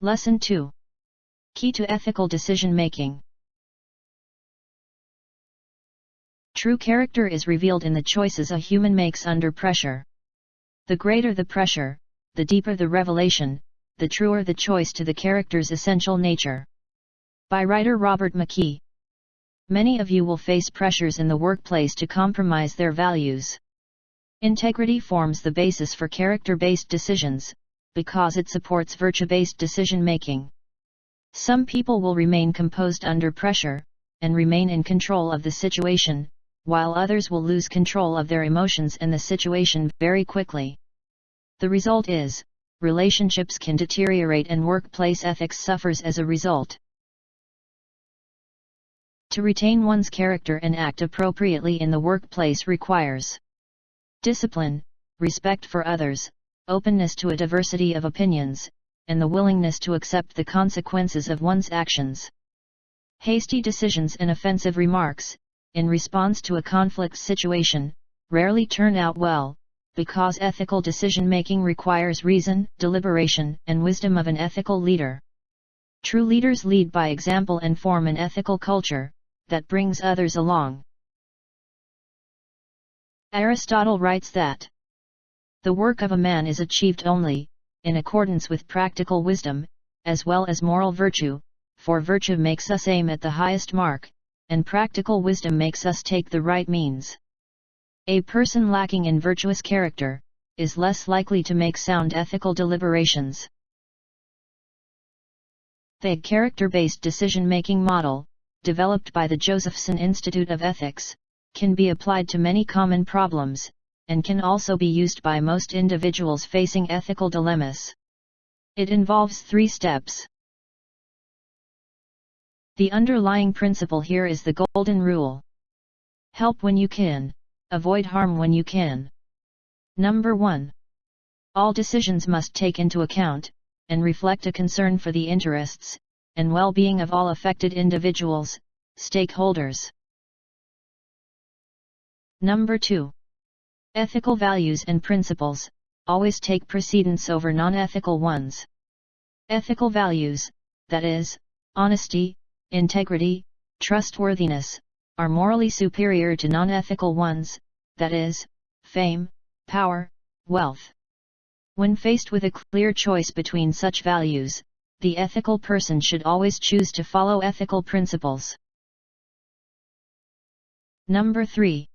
Lesson 2. Key to ethical decision-making. True character is revealed in the choices a human makes under pressure. The greater the pressure, the deeper the revelation, the truer the choice to the character's essential nature. By writer Robert McKee. Many of you will face pressures in the workplace to compromise their values. Integrity forms the basis for character-based decisions, because it supports virtue-based decision-making. Some people will remain composed under pressure, and remain in control of the situation, while others will lose control of their emotions and the situation very quickly. The result is, relationships can deteriorate and workplace ethics suffers as a result. To retain one's character and act appropriately in the workplace requires discipline, respect for others, openness to a diversity of opinions, and the willingness to accept the consequences of one's actions. Hasty decisions and offensive remarks, in response to a conflict situation, rarely turn out well, because ethical decision-making requires reason, deliberation, and wisdom of an ethical leader. True leaders lead by example and form an ethical culture that brings others along. Aristotle writes that the work of a man is achieved only, in accordance with practical wisdom, as well as moral virtue, for virtue makes us aim at the highest mark, and practical wisdom makes us take the right means. A person lacking in virtuous character is less likely to make sound ethical deliberations. The character-based decision-making model, developed by the Josephson Institute of Ethics, can be applied to many common problems, and can also be used by most individuals facing ethical dilemmas. It involves 3 steps. The underlying principle here is the golden rule. Help when you can, avoid harm when you can. Number 1. All decisions must take into account, and reflect a concern for the interests, and well-being of all affected individuals, stakeholders. Number 2. Ethical values and principles always take precedence over non-ethical ones. Ethical values, that is, honesty, integrity, trustworthiness, are morally superior to non-ethical ones, that is, fame, power, wealth. When faced with a clear choice between such values, the ethical person should always choose to follow ethical principles. Number 3.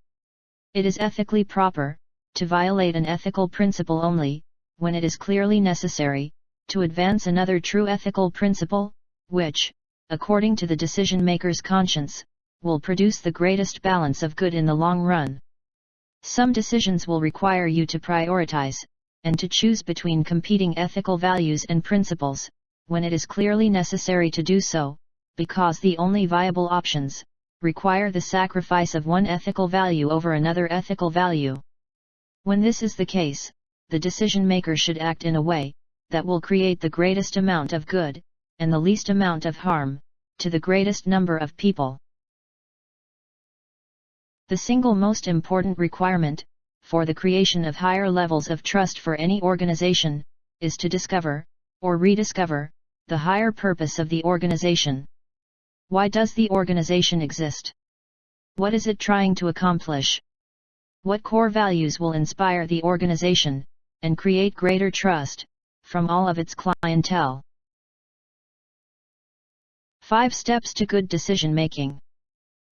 It is ethically proper to violate an ethical principle only when it is clearly necessary to advance another true ethical principle, which, according to the decision-maker's conscience, will produce the greatest balance of good in the long run. Some decisions will require you to prioritize, and to choose between competing ethical values and principles, when it is clearly necessary to do so, because the only viable options require the sacrifice of one ethical value over another ethical value. When this is the case, the decision-maker should act in a way that will create the greatest amount of good, and the least amount of harm, to the greatest number of people. The single most important requirement for the creation of higher levels of trust for any organization is to discover, or rediscover, the higher purpose of the organization. Why does the organization exist? What is it trying to accomplish? What core values will inspire the organization, and create greater trust from all of its clientele? 5 steps to good decision-making.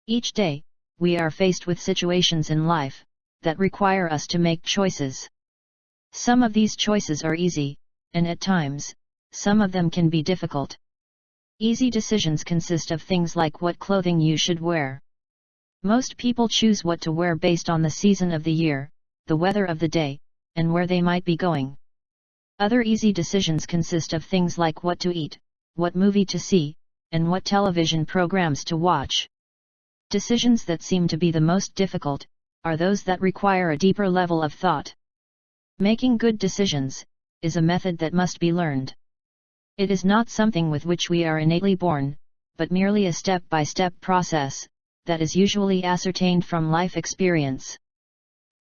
Each day, we are faced with situations in life that require us to make choices. Some of these choices are easy, and at times, some of them can be difficult. Easy decisions consist of things like what clothing you should wear. Most people choose what to wear based on the season of the year, the weather of the day, and where they might be going. Other easy decisions consist of things like what to eat, what movie to see, and what television programs to watch. Decisions that seem to be the most difficult are those that require a deeper level of thought. Making good decisions is a method that must be learned. It is not something with which we are innately born, but merely a step-by-step process that is usually ascertained from life experience.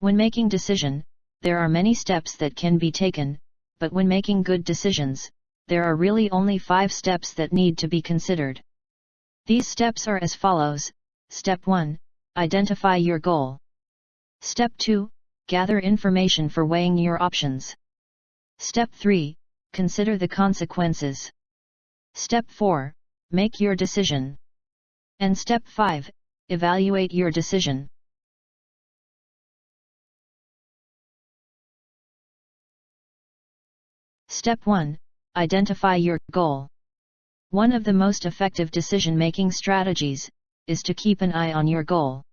When making decision, there are many steps that can be taken, but when making good decisions, there are really only 5 steps that need to be considered. These steps are as follows. Step 1. Identify your goal. Step 2. Gather information for weighing your options. Step 3. Consider the consequences. Step 4. Make your decision. And Step 5. Evaluate your decision. Step 1. Identify your goal. One of the most effective decision-making strategies is to keep an eye on your goal.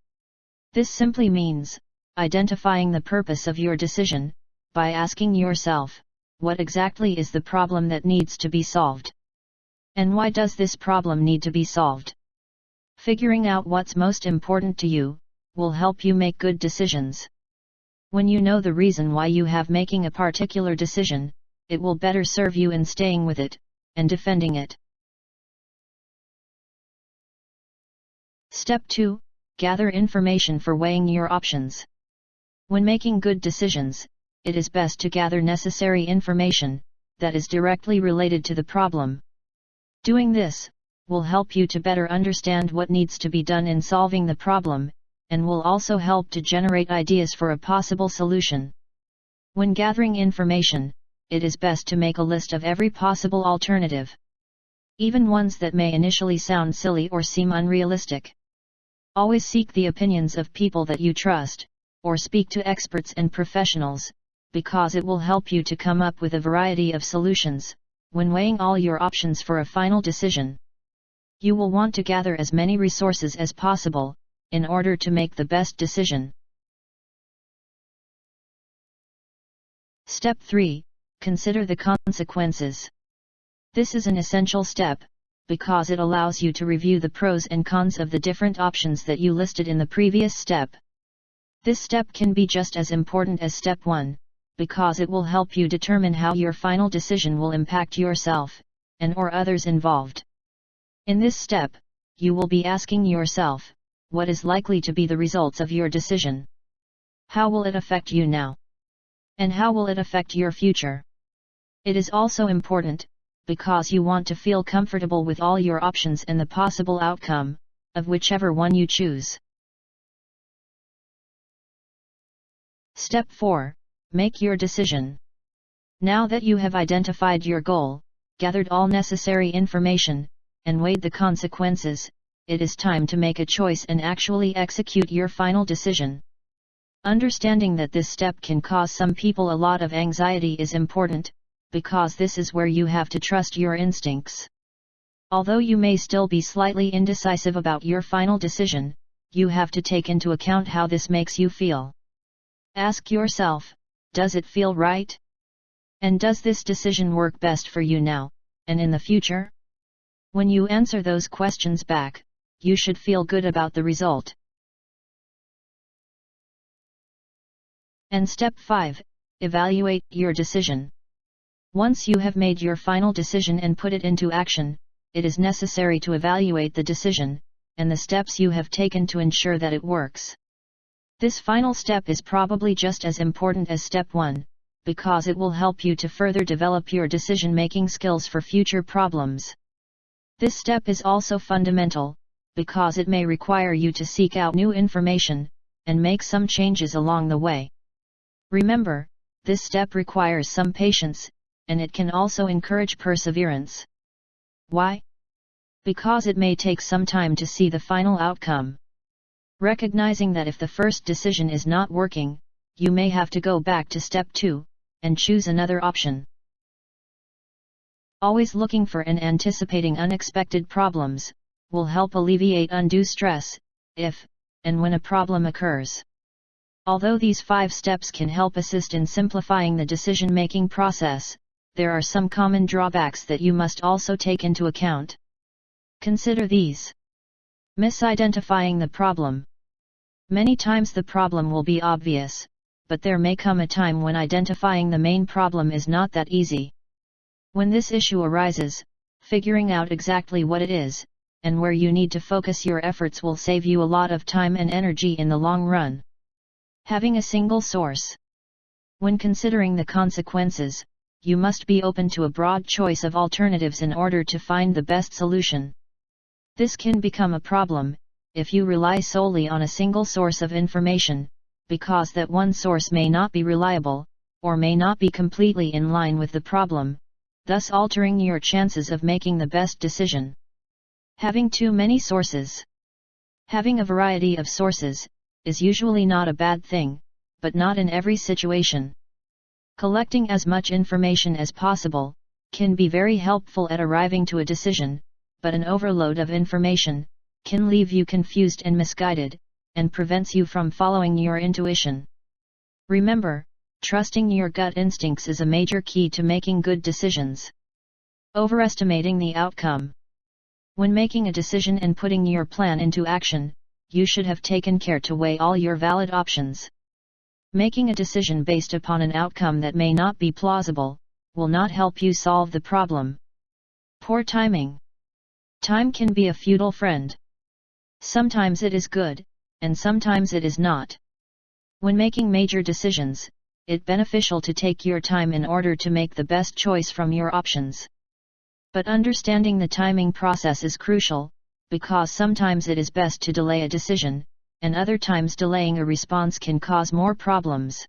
This simply means identifying the purpose of your decision by asking yourself, what exactly is the problem that needs to be solved? And why does this problem need to be solved? Figuring out what's most important to you will help you make good decisions. When you know the reason why you have making a particular decision, it will better serve you in staying with it and defending it. Step 2. Gather information for weighing your options. When making good decisions, it is best to gather necessary information that is directly related to the problem. Doing this will help you to better understand what needs to be done in solving the problem, and will also help to generate ideas for a possible solution. When gathering information, it is best to make a list of every possible alternative, even ones that may initially sound silly or seem unrealistic. Always seek the opinions of people that you trust, or speak to experts and professionals, because it will help you to come up with a variety of solutions when weighing all your options for a final decision. You will want to gather as many resources as possible in order to make the best decision. Step 3. Consider the consequences. This is an essential step, because it allows you to review the pros and cons of the different options that you listed in the previous step. This step can be just as important as step 1, because it will help you determine how your final decision will impact yourself and/or others involved. In this step, you will be asking yourself, what is likely to be the results of your decision? How will it affect you now? And how will it affect your future? It is also important, because you want to feel comfortable with all your options and the possible outcome of whichever one you choose. Step 4. Make your decision. Now that you have identified your goal, gathered all necessary information, and weighed the consequences, it is time to make a choice and actually execute your final decision. Understanding that this step can cause some people a lot of anxiety is important, because this is where you have to trust your instincts. Although you may still be slightly indecisive about your final decision, you have to take into account how this makes you feel. Ask yourself, does it feel right? And does this decision work best for you now, and in the future? When you answer those questions back, you should feel good about the result. And Step 5. Evaluate your decision. Once you have made your final decision and put it into action, it is necessary to evaluate the decision, and the steps you have taken to ensure that it works. This final step is probably just as important as Step 1, because it will help you to further develop your decision-making skills for future problems. This step is also fundamental, because it may require you to seek out new information, and make some changes along the way. Remember, this step requires some patience, and it can also encourage perseverance. Why? Because it may take some time to see the final outcome. Recognizing that if the first decision is not working, you may have to go back to Step 2, and choose another option. Always looking for and anticipating unexpected problems will help alleviate undue stress, if and when a problem occurs. Although these 5 steps can help assist in simplifying the decision-making process, there are some common drawbacks that you must also take into account. Consider these. Misidentifying the problem. Many times the problem will be obvious, but there may come a time when identifying the main problem is not that easy. When this issue arises, figuring out exactly what it is, and where you need to focus your efforts will save you a lot of time and energy in the long run. Having a single source. When considering the consequences, you must be open to a broad choice of alternatives in order to find the best solution. This can become a problem if you rely solely on a single source of information, because that one source may not be reliable, or may not be completely in line with the problem, thus altering your chances of making the best decision. Having too many sources. Having a variety of sources is usually not a bad thing, but not in every situation. Collecting as much information as possible can be very helpful at arriving to a decision, but an overload of information can leave you confused and misguided, and prevents you from following your intuition. Remember, trusting your gut instincts is a major key to making good decisions. Overestimating the outcome. When making a decision and putting your plan into action, you should have taken care to weigh all your valid options. Making a decision based upon an outcome that may not be plausible will not help you solve the problem. Poor timing. Time can be a futile friend. Sometimes it is good, and sometimes it is not. When making major decisions, it's beneficial to take your time in order to make the best choice from your options. But understanding the timing process is crucial, because sometimes it is best to delay a decision, and other times delaying a response can cause more problems.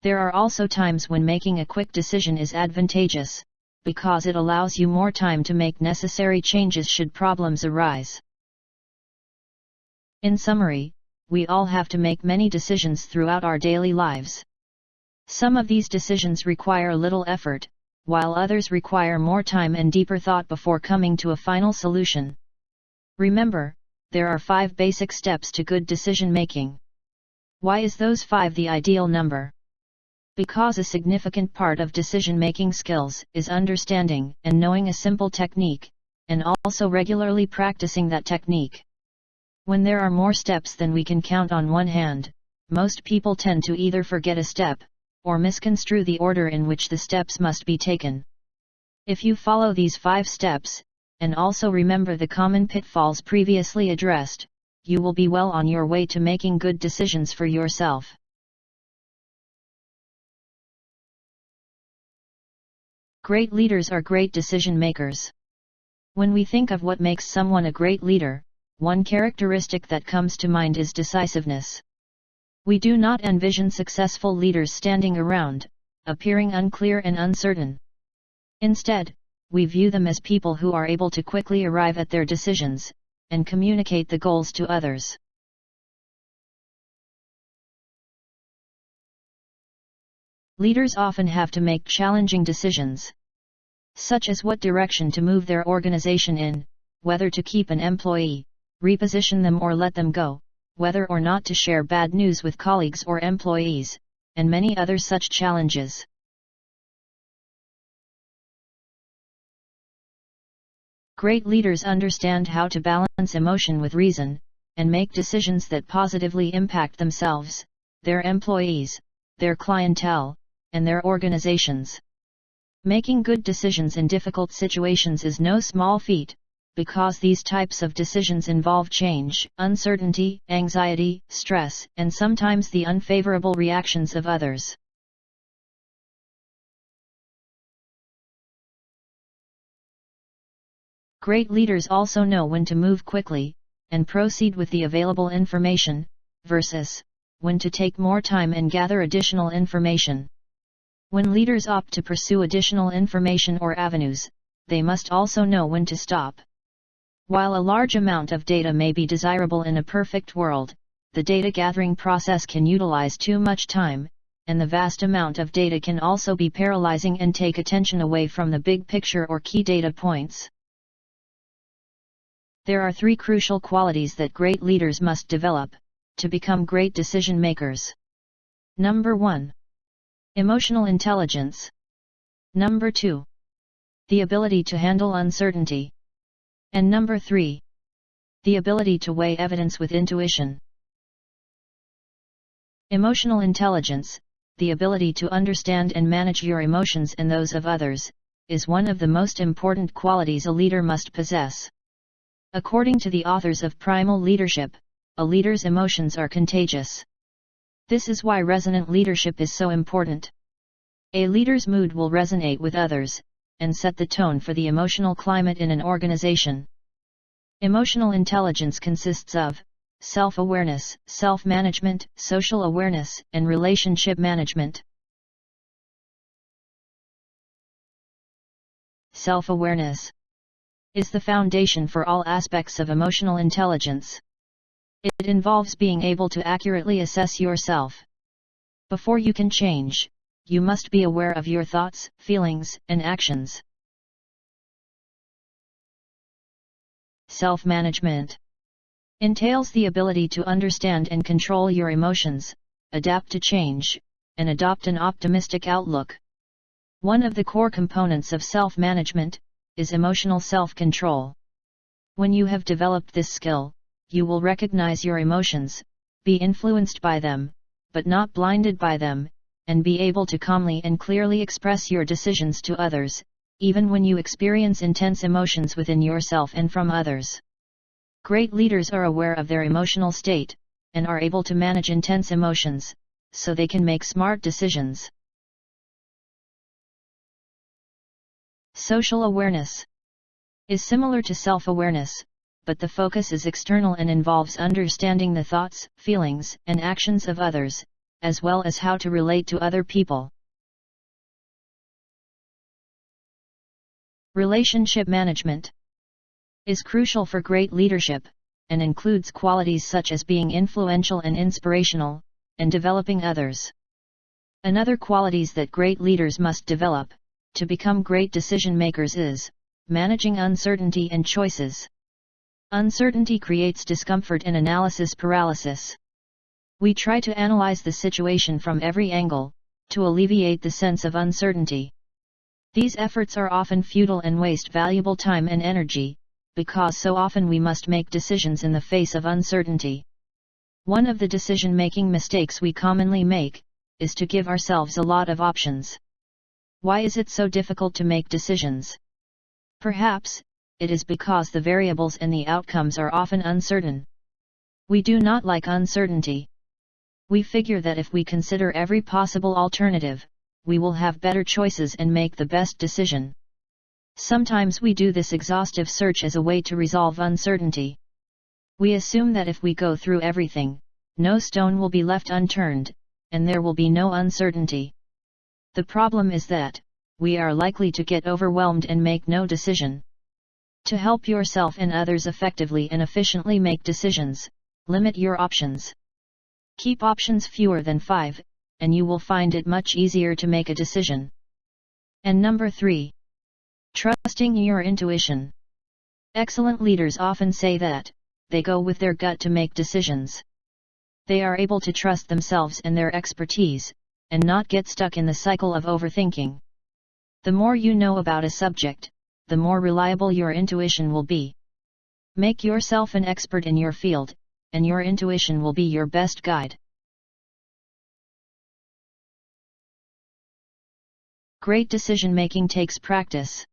There are also times when making a quick decision is advantageous, because it allows you more time to make necessary changes should problems arise. In summary, we all have to make many decisions throughout our daily lives. Some of these decisions require little effort, while others require more time and deeper thought before coming to a final solution. Remember, there are 5 basic steps to good decision making. Why is those 5 the ideal number? Because a significant part of decision-making skills is understanding and knowing a simple technique, and also regularly practicing that technique. When there are more steps than we can count on one hand, most people tend to either forget a step, or misconstrue the order in which the steps must be taken. If you follow these 5 steps, and also remember the common pitfalls previously addressed, you will be well on your way to making good decisions for yourself. Great leaders are great decision makers. When we think of what makes someone a great leader, one characteristic that comes to mind is decisiveness. We do not envision successful leaders standing around, appearing unclear and uncertain. Instead, we view them as people who are able to quickly arrive at their decisions, and communicate the goals to others. Leaders often have to make challenging decisions, such as what direction to move their organization in, whether to keep an employee, reposition them or let them go, whether or not to share bad news with colleagues or employees, and many other such challenges. Great leaders understand how to balance emotion with reason, and make decisions that positively impact themselves, their employees, their clientele, and their organizations. Making good decisions in difficult situations is no small feat, because these types of decisions involve change, uncertainty, anxiety, stress, and sometimes the unfavorable reactions of others. Great leaders also know when to move quickly, and proceed with the available information, versus when to take more time and gather additional information. When leaders opt to pursue additional information or avenues, they must also know when to stop. While a large amount of data may be desirable in a perfect world, the data gathering process can utilize too much time, and the vast amount of data can also be paralyzing and take attention away from the big picture or key data points. There are 3 crucial qualities that great leaders must develop to become great decision makers. Number 1. Emotional intelligence. Number 2. The ability to handle uncertainty. And number 3. The ability to weigh evidence with intuition. Emotional intelligence, the ability to understand and manage your emotions and those of others, is one of the most important qualities a leader must possess. According to the authors of Primal Leadership, a leader's emotions are contagious. This is why resonant leadership is so important. A leader's mood will resonate with others, and set the tone for the emotional climate in an organization. Emotional intelligence consists of self-awareness, self-management, social awareness, and relationship management. Self-awareness is the foundation for all aspects of emotional intelligence. It involves being able to accurately assess yourself. Before you can change, you must be aware of your thoughts, feelings, and actions. Self-management entails the ability to understand and control your emotions, adapt to change, and adopt an optimistic outlook. One of the core components of self-management is emotional self-control. When you have developed this skill, you will recognize your emotions, be influenced by them, but not blinded by them, and be able to calmly and clearly express your decisions to others, even when you experience intense emotions within yourself and from others. Great leaders are aware of their emotional state, and are able to manage intense emotions, so they can make smart decisions. Social awareness is similar to self-awareness, but the focus is external and involves understanding the thoughts, feelings, and actions of others, as well as how to relate to other people. Relationship management is crucial for great leadership, and includes qualities such as being influential and inspirational, and developing others. Another qualities that great leaders must develop to become great decision makers is managing uncertainty and choices. Uncertainty creates discomfort and analysis paralysis. We try to analyze the situation from every angle, to alleviate the sense of uncertainty. These efforts are often futile and waste valuable time and energy, because so often we must make decisions in the face of uncertainty. One of the decision-making mistakes we commonly make is to give ourselves a lot of options. Why is it so difficult to make decisions? Perhaps it is because the variables and the outcomes are often uncertain. We do not like uncertainty. We figure that if we consider every possible alternative, we will have better choices and make the best decision. Sometimes we do this exhaustive search as a way to resolve uncertainty. We assume that if we go through everything, no stone will be left unturned, and there will be no uncertainty. The problem is that we are likely to get overwhelmed and make no decision. To help yourself and others effectively and efficiently make decisions, limit your options. Keep options fewer than 5, and you will find it much easier to make a decision. And number 3. Trusting your intuition. Excellent leaders often say that they go with their gut to make decisions. They are able to trust themselves and their expertise, and not get stuck in the cycle of overthinking. The more you know about a subject, the more reliable your intuition will be. Make yourself an expert in your field, and your intuition will be your best guide. Great decision-making takes practice.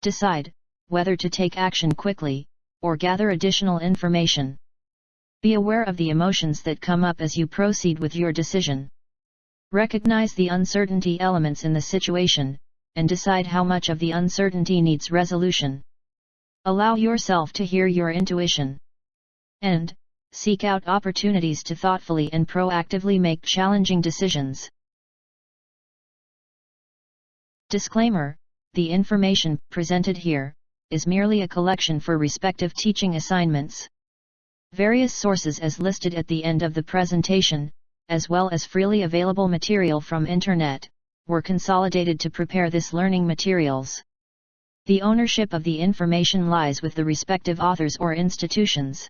Decide whether to take action quickly, or gather additional information. Be aware of the emotions that come up as you proceed with your decision. Recognize the uncertainty elements in the situation, and decide how much of the uncertainty needs resolution. Allow yourself to hear your intuition. And seek out opportunities to thoughtfully and proactively make challenging decisions. Disclaimer: the information presented here is merely a collection for respective teaching assignments. Various sources as listed at the end of the presentation, as well as freely available material from Internet, were consolidated to prepare this learning materials. The ownership of the information lies with the respective authors or institutions.